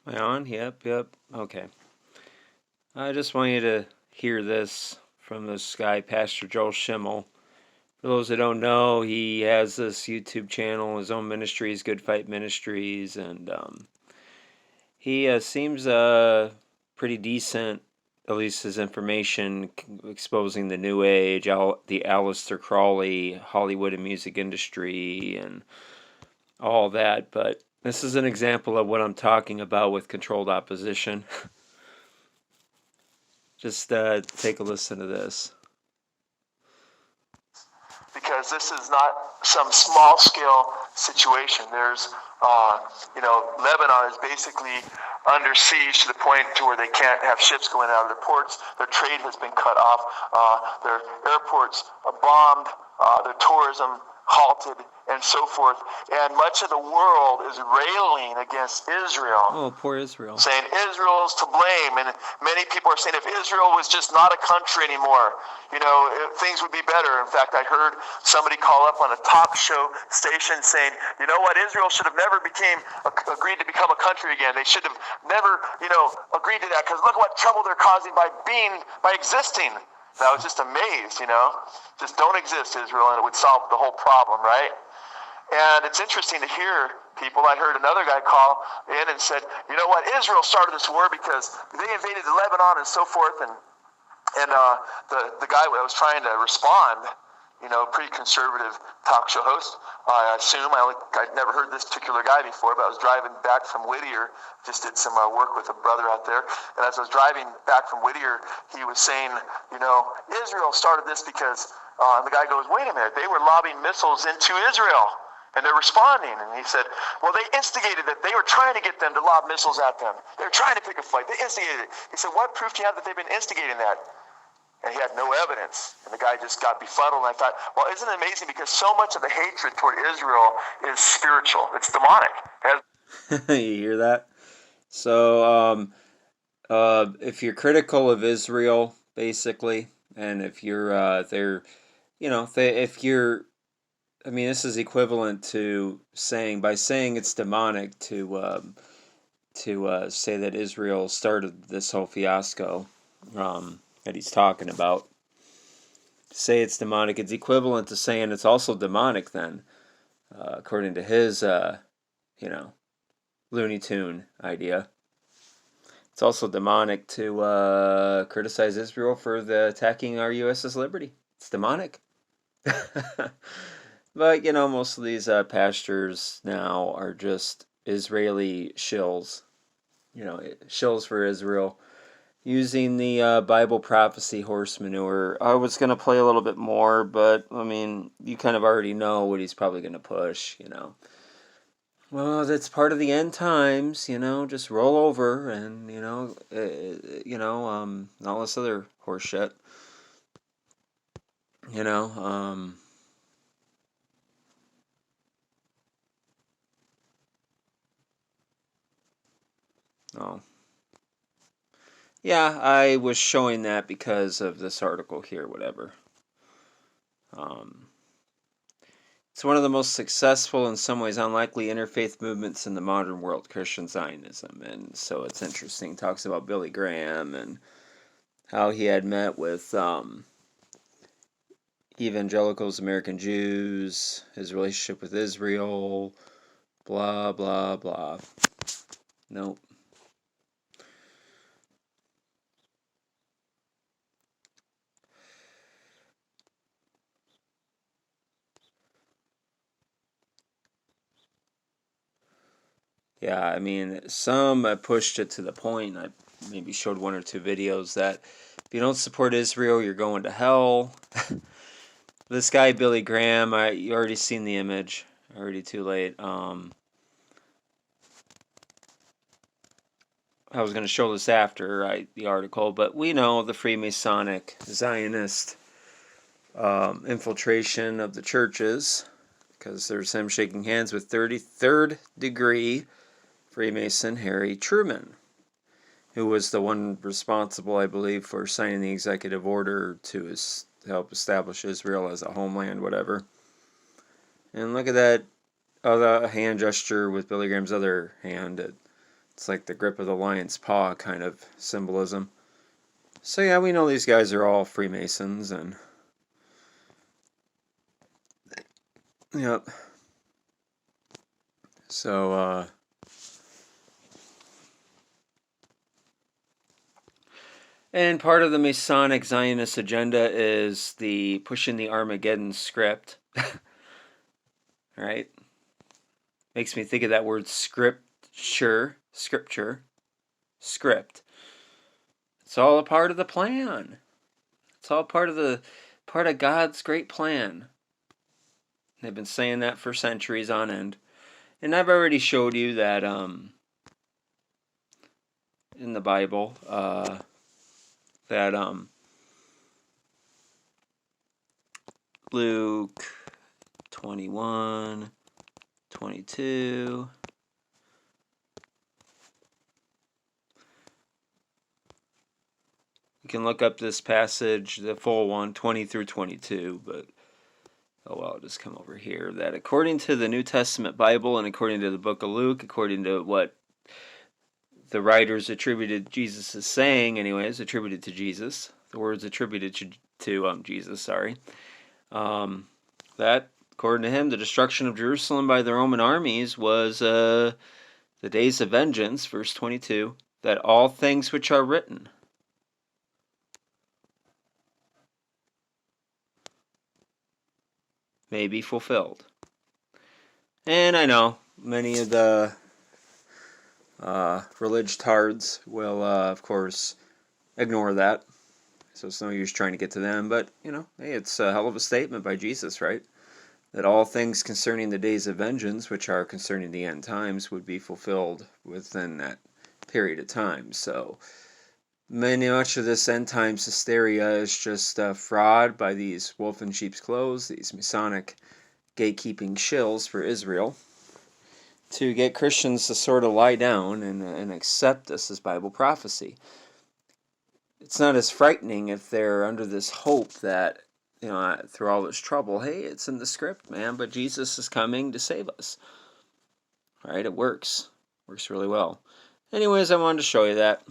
Am I on? Yep. Okay. I just want you to hear this from this guy, Pastor Joel Schimmel. For those that don't know, he has this YouTube channel, his own ministries, Good Fight Ministries, and he seems pretty decent, at least his information exposing the New Age, the Aleister Crowley, Hollywood and music industry, and all that. But this is an example of what I'm talking about with controlled opposition. Just take a listen to this. Because this is not some small-scale situation. There's, Lebanon is basically under siege to the point to where they can't have ships going out of their ports. Their trade has been cut off. Their airports are bombed. Their tourism halted, and so forth. And much of the world is railing against Israel. Oh, poor Israel. Saying Israel's to blame. And many people are saying if Israel was just not a country anymore, things would be better. In fact, I heard somebody call up on a talk show station saying, you know what, Israel should have never agreed to become a country again. They should have never, agreed to that, because look what trouble they're causing by existing. And I was just amazed, just don't exist, Israel, and it would solve the whole problem, right? And it's interesting to hear people. I heard another guy call in and said, you know what, Israel started this war because they invaded Lebanon and so forth, and the guy that was trying to respond, pretty conservative talk show host, I assume. I'd never heard this particular guy before, but I was driving back from Whittier, just did some work with a brother out there, and as I was driving back from Whittier, he was saying, Israel started this because, and the guy goes, wait a minute, they were lobbing missiles into Israel, and they're responding. And he said, well, they instigated it. They were trying to get them to lob missiles at them. They were trying to pick a fight. They instigated it. He said, what proof do you have that they've been instigating that? And he had no evidence. And the guy just got befuddled. And I thought, well, isn't it amazing? Because so much of the hatred toward Israel is spiritual. It's demonic. You hear that? So, if you're critical of Israel, basically, and if you're this is equivalent to by saying it's demonic to say that Israel started this whole fiasco that he's talking about. Say it's demonic, it's equivalent to saying it's also demonic then, according to his, Looney Tune idea. It's also demonic to criticize Israel for attacking our USS Liberty. It's demonic. But, most of these pastors now are just Israeli shills. Shills for Israel. Using the Bible prophecy horse manure. I was going to play a little bit more, but, you kind of already know what he's probably going to push, Well, that's part of the end times, just roll over and, all this other horse shit. Oh. Yeah, I was showing that because of this article here, whatever. It's one of the most successful, in some ways unlikely, interfaith movements in the modern world, Christian Zionism. And so it's interesting. It talks about Billy Graham and how he had met with evangelicals, American Jews, his relationship with Israel, blah, blah, blah. Nope. Yeah, some pushed it to the point. I maybe showed one or two videos that if you don't support Israel, you're going to hell. This guy, Billy Graham, you already seen the image. Already too late. I was going to show this after the article, but we know the Freemasonic, Zionist infiltration of the churches, because there's him shaking hands with 33rd degree Freemason Harry Truman, who was the one responsible, I believe, for signing the executive order to help establish Israel as a homeland, whatever. And look at that other hand gesture with Billy Graham's other hand. It's like the grip of the lion's paw kind of symbolism. So yeah, we know these guys are all Freemasons, and yep. So and part of the Masonic Zionist agenda is the pushing the Armageddon script. Right? Makes me think of that word scripture. Script. It's all a part of the plan. It's all part of God's great plan. They've been saying that for centuries on end. And I've already showed you that in the Bible that Luke 21, 22. You can look up this passage, the full one, 20 through 22, but oh well, I'll just come over here. That according to the New Testament Bible and according to the book of Luke, according to what the writers attributed Jesus as saying, anyways, attributed to Jesus, the words attributed to Jesus, sorry, that according to him, the destruction of Jerusalem by the Roman armies was the days of vengeance, verse 22, that all things which are written may be fulfilled. And I know many of the religious tards will, of course, ignore that. So it's no use trying to get to them. But, you know, hey, it's a hell of a statement by Jesus, right? That all things concerning the days of vengeance, which are concerning the end times, would be fulfilled within that period of time. So much of this end times hysteria is just fraud by these wolf in sheep's clothes, these Masonic gatekeeping shills for Israel, to get Christians to sort of lie down and accept this as Bible prophecy. It's not as frightening if they're under this hope that, you know, through all this trouble, hey, it's in the script, man, but Jesus is coming to save us. Right? It works. Works really well. Anyways, I wanted to show you that.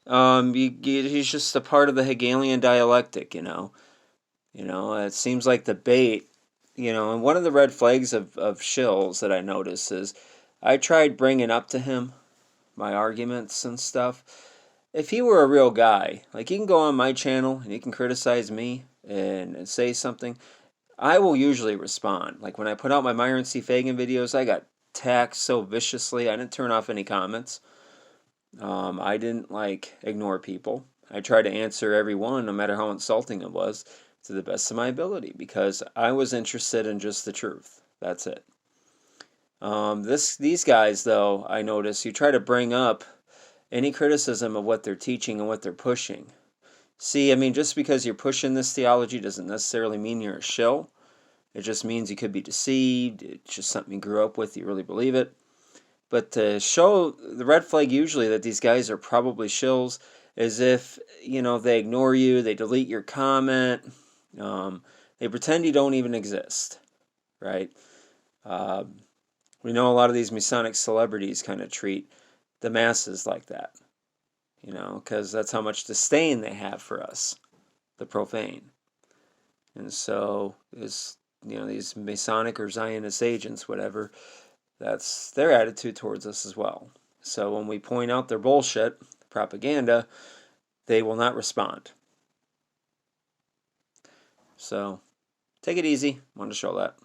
He's just a part of the Hegelian dialectic, you know. You know, it seems like the bait, you know, and one of the red flags of Shills that I noticed is I tried bringing up to him my arguments and stuff. If he were a real guy, like, he can go on my channel and he can criticize me and say something, I will usually respond. Like when I put out my Myron C. Fagan videos, I got taxed so viciously. I didn't turn off any comments. I didn't ignore people. I tried to answer every one, no matter how insulting it was, to the best of my ability, because I was interested in just the truth. That's it. These guys, though, I notice, you try to bring up any criticism of what they're teaching and what they're pushing. See, I mean, just because you're pushing this theology doesn't necessarily mean you're a shill. It just means you could be deceived. It's just something you grew up with. You really believe it. But to show the red flag usually that these guys are probably shills is if, you know, they ignore you, they delete your comment, they pretend you don't even exist, right? We know a lot of these Masonic celebrities kind of treat the masses like that, you know, because that's how much disdain they have for us, the profane. And so, you know, these Masonic or Zionist agents, whatever, that's their attitude towards us as well. So when we point out their bullshit, propaganda, they will not respond. So take it easy. Wanted to show that.